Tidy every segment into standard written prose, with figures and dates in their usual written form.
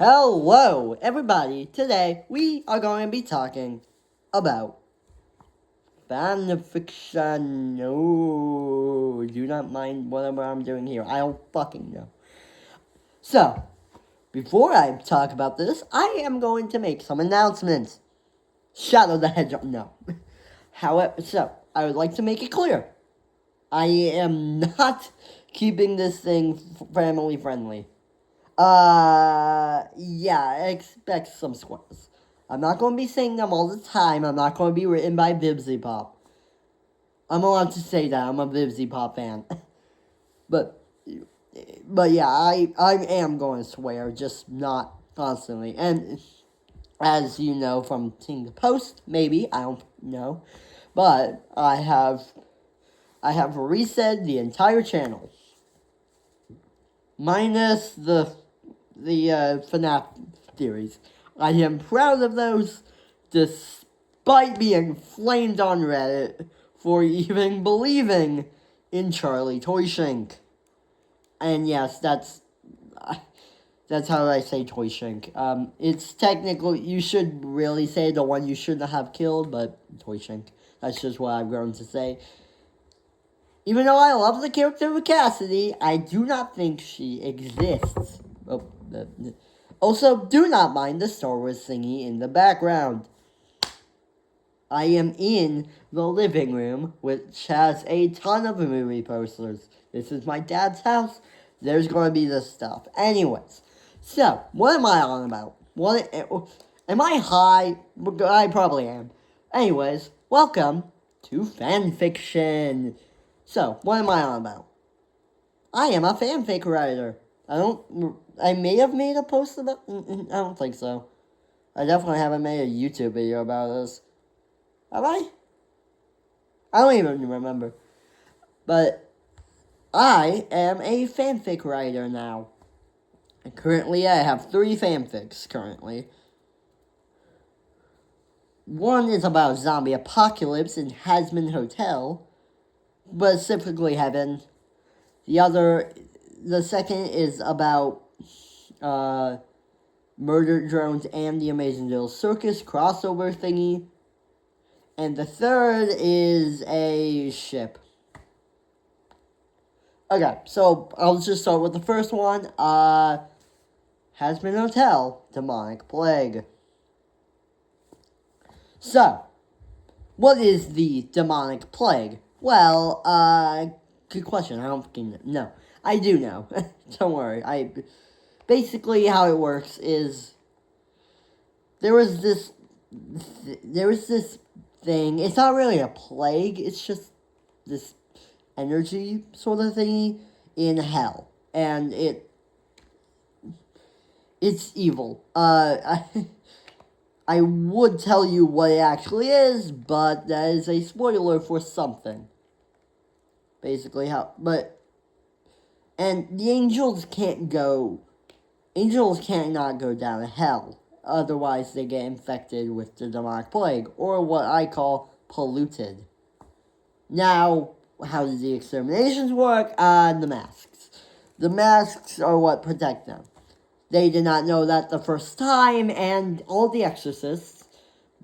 Hello, everybody. Today we are going to be talking about fanfiction. No, do not mind whatever I'm doing here. I don't fucking know. So, before I talk about this, I am going to make some announcements. Shadow the Hedgehog. No. However, I would like to make it clear. I am not keeping this thing family friendly. Yeah, expect some squares. I'm not going to be saying them all the time. I'm not going to be written by Bibsy Pop. I'm allowed to say that. I'm a Bibsy Pop fan. but yeah, I am going to swear, just not constantly. And as you know from seeing the post, maybe, I don't know. But I have reset the entire channel. Minus the FNAF theories. I am proud of those, despite being flamed on Reddit for even believing in Charlie Toyshink. And yes, that's how I say Toyshink. It's technically, you should really say the one you shouldn't have killed, but Toyshink. That's just what I've grown to say. Even though I love the character of Cassidy, I do not think she exists. Also, do not mind the Star Wars thingy in the background. I am in the living room, which has a ton of movie posters. This is my dad's house. There's going to be this stuff. Anyways, so, what am I on about? Am I high? I probably am. Anyways, welcome to Fanfiction. So, what am I on about? I am a fanfic writer. I may have made a post about, I don't think so. I definitely haven't made a YouTube video about this. Have I? I don't even remember. But I am a fanfic writer now. And currently I have 3 fanfics currently. One is about zombie apocalypse in Hazman Hotel, specifically Heaven. The second is about Murder Drones and the Amazing Little Circus crossover thingy. And the third is a ship. Okay, so I'll just start with the first one. Hazman Hotel, Demonic Plague. So, what is the Demonic Plague? Well, good question. I don't fucking know. I do know. Don't worry. Basically, how it works is there was this thing. It's not really a plague. It's just this energy sort of thingy in hell, and it's evil. I would tell you what it actually is, but that is a spoiler for something. Basically, and the angels cannot go down to hell. Otherwise, they get infected with the demonic plague, or what I call polluted. Now, how does the exterminations work? The masks. The masks are what protect them. They did not know that the first time, and all the exorcists,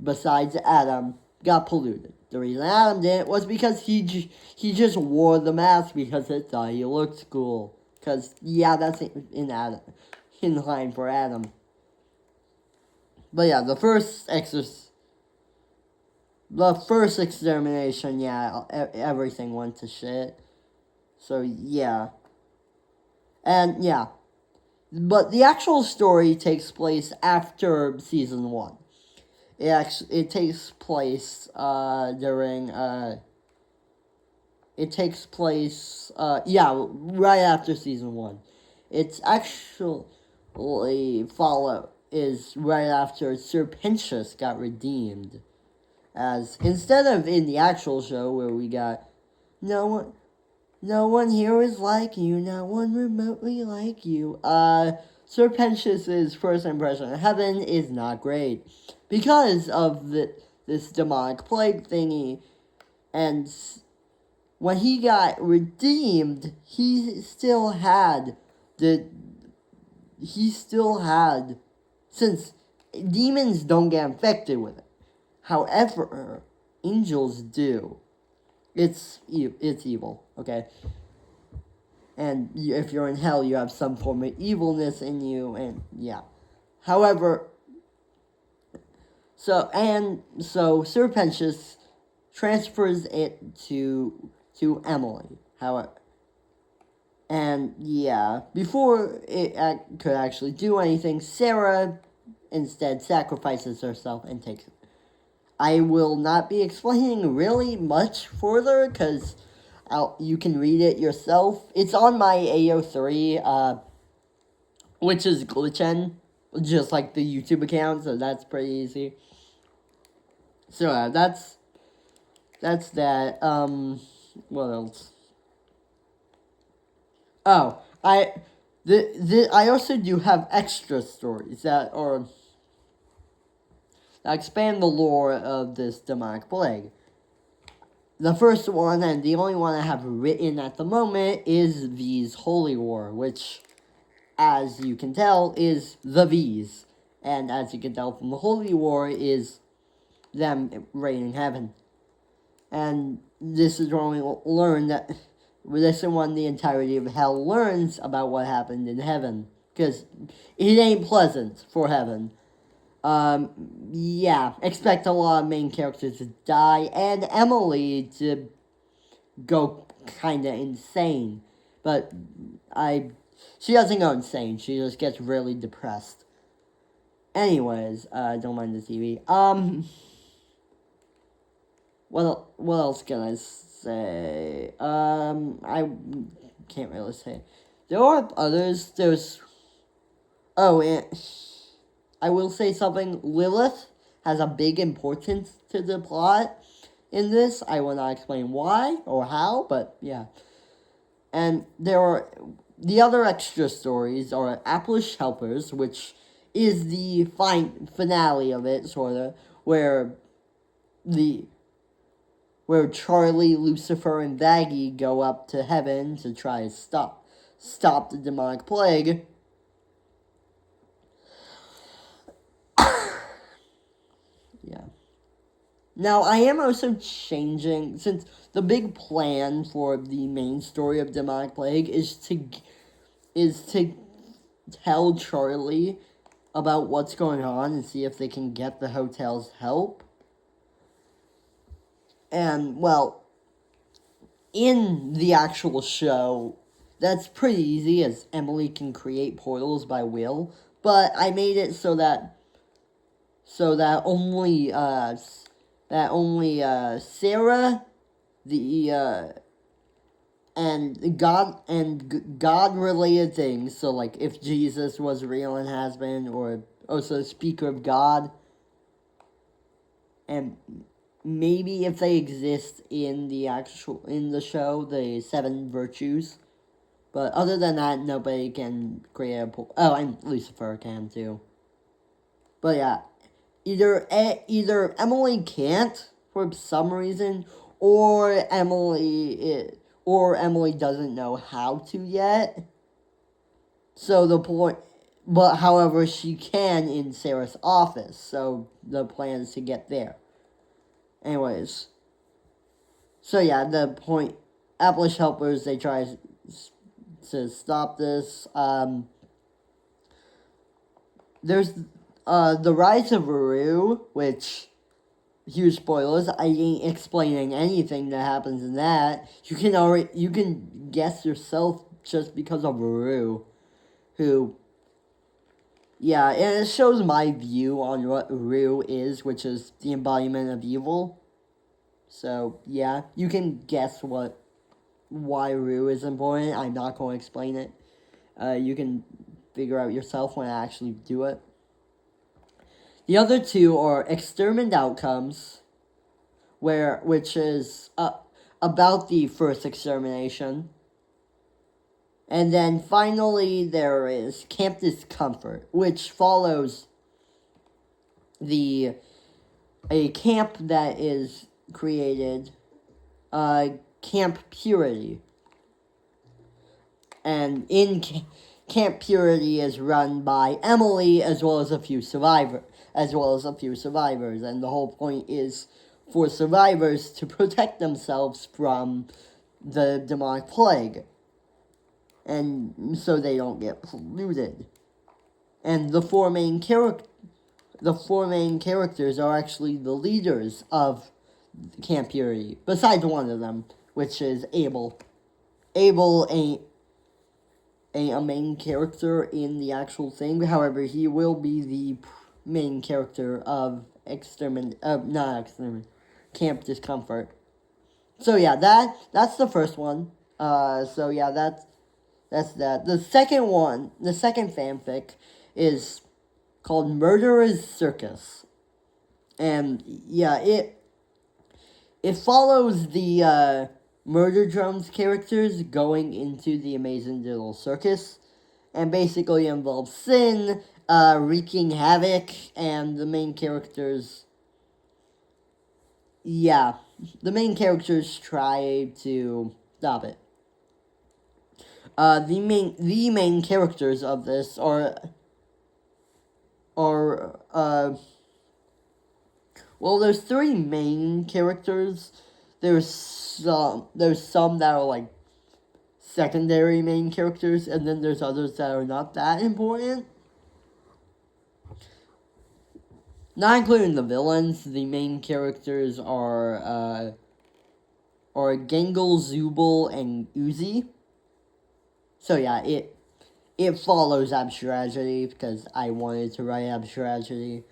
besides Adam, got polluted. The reason Adam didn't was because he just wore the mask because it thought he looked cool. Because, yeah, that's in line for Adam. But yeah, the first extermination, yeah, everything went to shit. So, yeah. And, yeah. But the actual story takes place after season 1. It takes place, right after season 1. It's actually is right after Sir Pentious got redeemed. As instead of in the actual show where we got no one here is like you, no one remotely like you. Sir Pentious' first impression of heaven is not great because of this demonic plague thingy, and when he got redeemed, he still had he still had, since demons don't get infected with it. However, angels do. It's evil, okay? And if you're in hell, you have some form of evilness in you, and yeah. However, so Sir Pentious transfers it to Emily. However, and yeah, before it could actually do anything, Sarah instead sacrifices herself and takes it. I will not be explaining really much further because you can read it yourself. It's on my AO3, which is Glitchen, just like the YouTube account, so that's pretty easy. So that's that. What else? Oh, I also do have extra stories that expand the lore of this demonic plague. The first one, and the only one I have written at the moment, is V's Holy War, which, as you can tell, is the V's. And as you can tell from the Holy War, is them reigning heaven. And this is when we learn that this is when the entirety of hell learns about what happened in heaven. Because it ain't pleasant for heaven. Yeah, expect a lot of main characters to die, and Emily to go kinda insane. But she doesn't go insane, she just gets really depressed. Anyways, don't mind the TV. What else can I say? I can't really say. There are others, I will say something. Lilith has a big importance to the plot in this. I will not explain why or how, but yeah. And there are the other extra stories are Applish Helpers, which is the finale of it, sort of, where Charlie, Lucifer, and Vaggie go up to heaven to try to stop the demonic plague. Yeah. Now, I am also changing, since the big plan for the main story of Demonic Plague is to tell Charlie about what's going on and see if they can get the hotel's help. And, well, in the actual show, that's pretty easy, as Emily can create portals by will, but I made it so that only Sarah, and God related things, so like if Jesus was real and has been, or also speaker of God, and maybe if they exist in the show, the 7 virtues. But other than that, nobody can create a portal. Oh, and Lucifer can too. But yeah, either Emily can't for some reason, or Emily doesn't know how to yet. So the point, but however, she can in Sarah's office. So the plan is to get there. Anyways, so yeah, the point, Applish Helpers, they try to stop this. There's the Rise of Rue, which, huge spoilers, I ain't explaining anything that happens in that. You can guess yourself just because of Rue, who, yeah, and it shows my view on what Rue is, which is the embodiment of evil. So, yeah, you can guess why Rue is important. I'm not going to explain it. You can figure out yourself when I actually do it. The other two are Exterminate Outcomes, which is about the first extermination. And then finally there is Camp Discomfort, which follows a camp that is created, Camp Purity. And Camp Purity is run by Emily as well as a few survivors, and the whole point is for survivors to protect themselves from the demonic plague, and so they don't get polluted. And the four main characters are actually the leaders of Camp Purity, besides one of them, which is Abel. Abel ain't a main character in the actual thing. However, he will be the main character of Camp Discomfort. So yeah, that's the first one. So yeah, that's that. The second fanfic, is called Murderer's Circus, and yeah, it follows the Murder Drones characters going into the Amazing Digital Circus, and basically involves Sin, wreaking havoc, and the main characters. Yeah, the main characters try to stop it. The main characters of this are well, there's three main characters. There's some that are like secondary main characters, and then there's others that are not that important. Not including the villains, the main characters are Gangle, Zubul, and Uzi. So yeah, it follows Abstragedy because I wanted to write Abstragedy.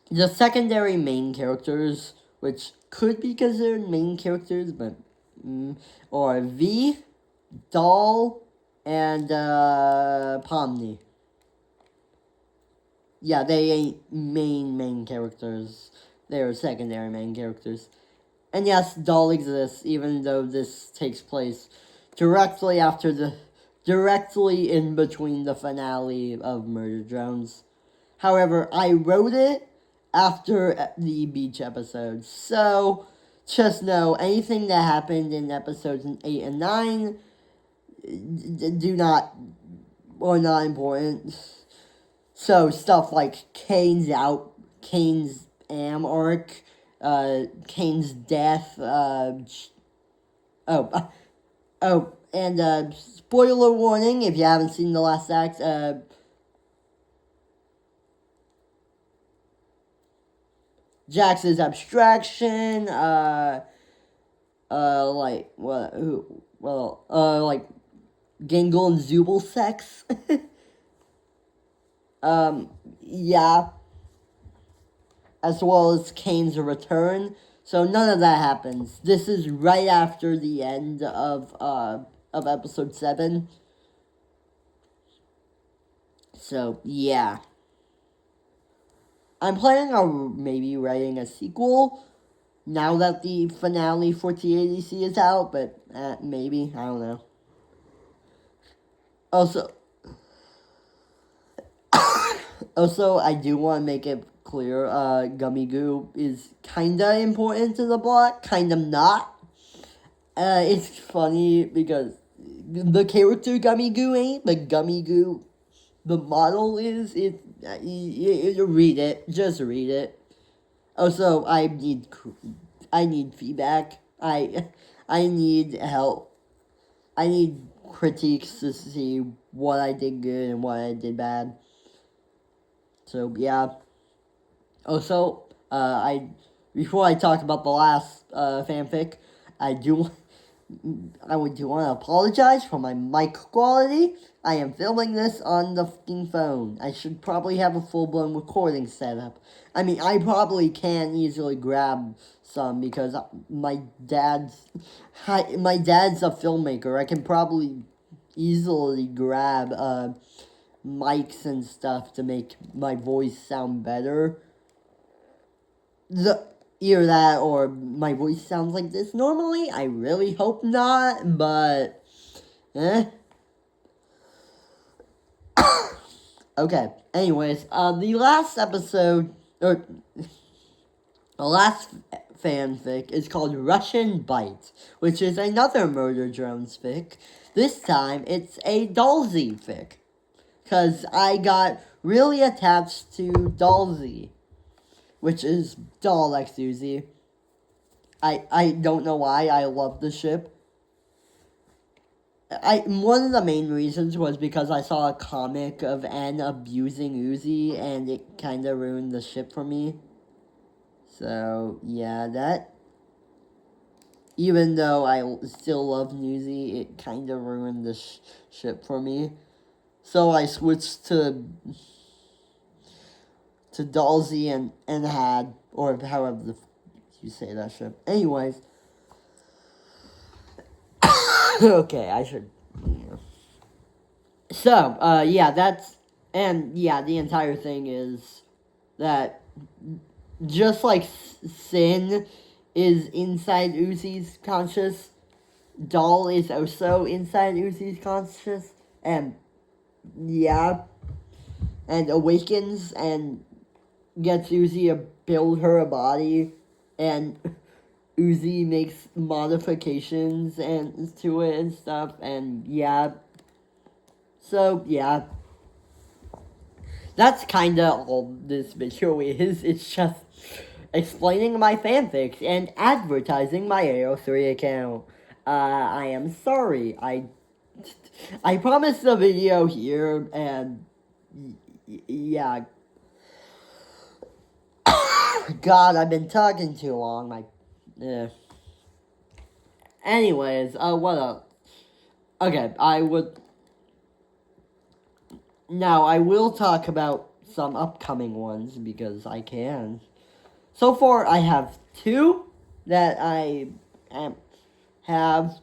The secondary main characters, which could be considered main characters, but are V, Doll, and Pomni. Yeah, they ain't main characters. They're secondary main characters. And yes, Doll exists, even though this takes place directly in between the finale of Murder Drones. However, I wrote it after the beach episode, so just know anything that happened in episodes 8 and 9 are not important. So stuff like Kane's Am arc, Kane's death, and spoiler warning if you haven't seen the last act, Jax's abstraction, like Gangle and Zubul sex. Yeah. As well as Kane's return. So none of that happens. This is right after the end of episode 7. So yeah. I'm planning on maybe writing a sequel now that the finale for TADC is out, but maybe, I don't know. Also, I do want to make it clear, Gummy Goo is kinda important to the plot, kinda not. It's funny because the character Gummy Goo ain't, but Gummy Goo, the model is. You read it, just read it. Also, I need feedback. I need help. I need critiques to see what I did good and what I did bad. So yeah. Also, before I talk about the last fanfic, I would want to apologize for my mic quality. I am filming this on the fucking phone. I should probably have a full-blown recording setup. I mean, I probably can easily grab some because my dad's a filmmaker. I can probably easily grab mics and stuff to make my voice sound better. Either that or my voice sounds like this normally. I really hope not, but Okay, anyways, the last episode, The last fanfic is called Russian Bite, which is another Murder Drones fic. This time, it's a Dalsy fic. Because I got really attached to Dalsy, which is Doll X Uzi. I don't know why, I love the ship. One of the main reasons was because I saw a comic of N abusing Uzi, and it kind of ruined the ship for me. So, yeah, that... Even though I still love Uzi, it kind of ruined the ship for me. So I switched to Dalsy and Had, or however you say that ship. Anyways. Okay, I should... Yeah. So, yeah, that's... And, yeah, the entire thing is that just like Sin is inside Uzi's conscious, Doll is also inside Uzi's conscious, and, yeah, and awakens and gets Uzi to build her a body, and Uzi makes modifications and to it and stuff, and yeah. So, yeah. That's kinda all this video is. It's just explaining my fanfics and advertising my AO3 account. I am sorry. I promised a video here, and yeah. God, I've been talking too long. Anyways, what else? Okay, Now, I will talk about some upcoming ones, because I can. So far, I have 2 that I have.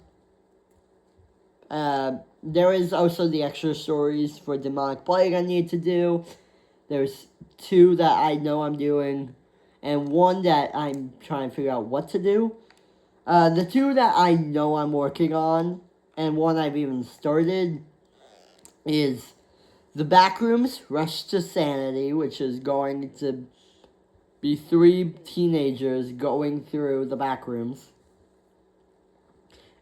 There is also the extra stories for Demonic Plague I need to do. There's 2 that I know I'm doing, and 1 that I'm trying to figure out what to do. The 2 that I know I'm working on, and 1 I've even started, is The Backrooms Rush to Sanity, which is going to be 3 teenagers going through the backrooms.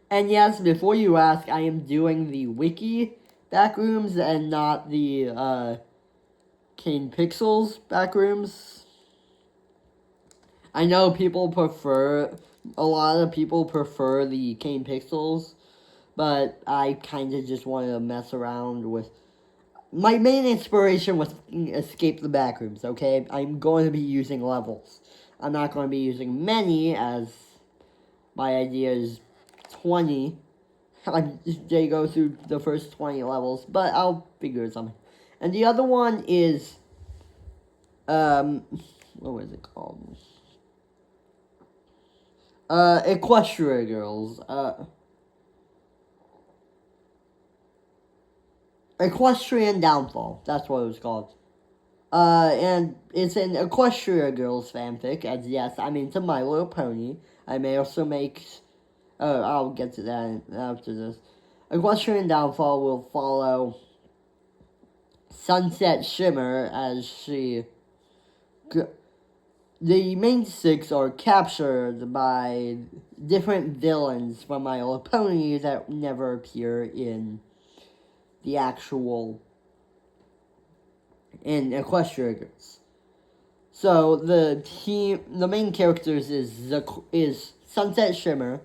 And yes, before you ask, I am doing the wiki backrooms and not the Kane Pixels backrooms. I know a lot of people prefer the Kane Pixels, but I kind of just wanted to mess around with... My main inspiration was Escape the Backrooms, okay? I'm going to be using levels. I'm not going to be using many, as my idea is 20. They go through the first 20 levels, but I'll figure something. And the other one is, what was it called? Equestria Girls. Equestrian Downfall. That's what it was called. And it's an Equestria Girls fanfic, as yes, I'm into My Little Pony. I may also make... I'll get to that after this. Equestrian Downfall will follow Sunset Shimmer as she... The main 6 are captured by different villains from My Little Pony that never appear in the actual... in Equestria Girls. So, the main characters is Sunset Shimmer,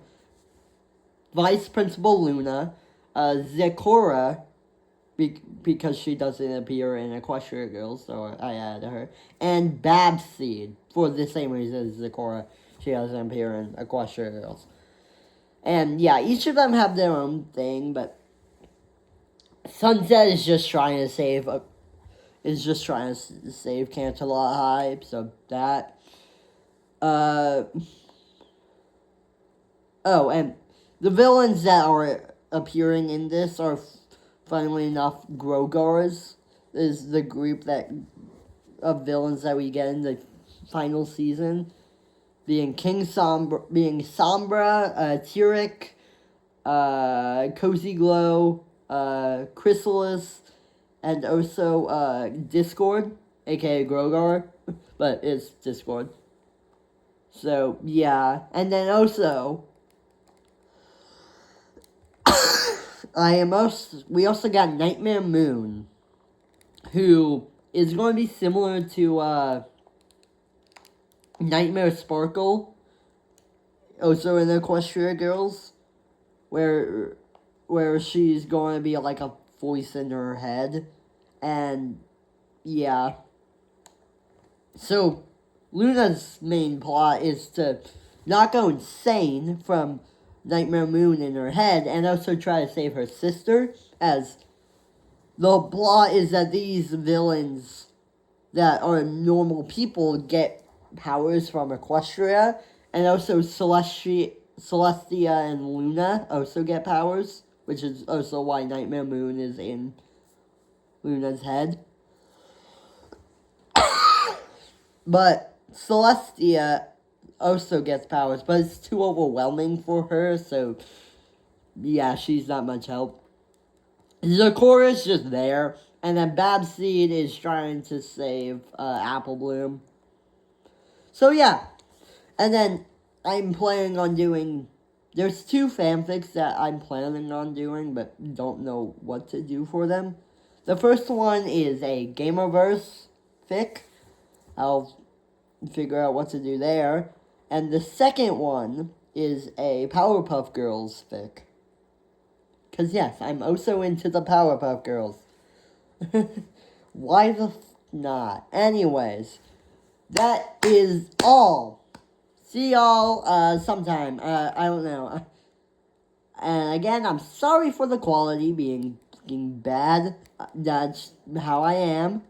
Vice Principal Luna, Zekora, because she doesn't appear in Equestria Girls, so I added her, and Babseed, for the same reason as Zekora, she doesn't appear in Equestria Girls. And yeah, each of them have their own thing, but Sunset is just trying to save Canterlot Hype, so that. Oh, and the villains that are appearing in this are, funnily enough, Grogars is the group of villains that we get in the final season, being Sombra, Tyrek, Cozy Glow, Chrysalis, and also Discord, aka Grogar, but it's Discord. So, yeah. And then also, we also got Nightmare Moon, who is going to be similar to, Nightmare Sparkle, also in Equestria Girls, where she's going to be like a voice in her head, and yeah. So, Luna's main plot is to not go insane from Nightmare Moon in her head, and also try to save her sister, as the plot is that these villains that are normal people get powers from Equestria, and also Celestia and Luna also get powers, which is also why Nightmare Moon is in Luna's head. But Celestia also gets powers, but it's too overwhelming for her, so yeah, she's not much help. Zakura's just there, and then Babseed is trying to save Apple Bloom. So yeah, and then I'm planning on doing. There's 2 fanfics that I'm planning on doing, but don't know what to do for them. The first one is a Gamerverse fic. I'll figure out what to do there. And the second one is a Powerpuff Girls fic. Because yes, I'm also into the Powerpuff Girls. Why the not? Anyways, that is all. See y'all sometime. I don't know. And again, I'm sorry for the quality being bad. That's how I am.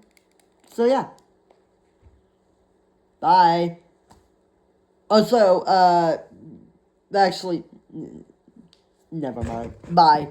So yeah. Bye. Also, actually, never mind. Bye.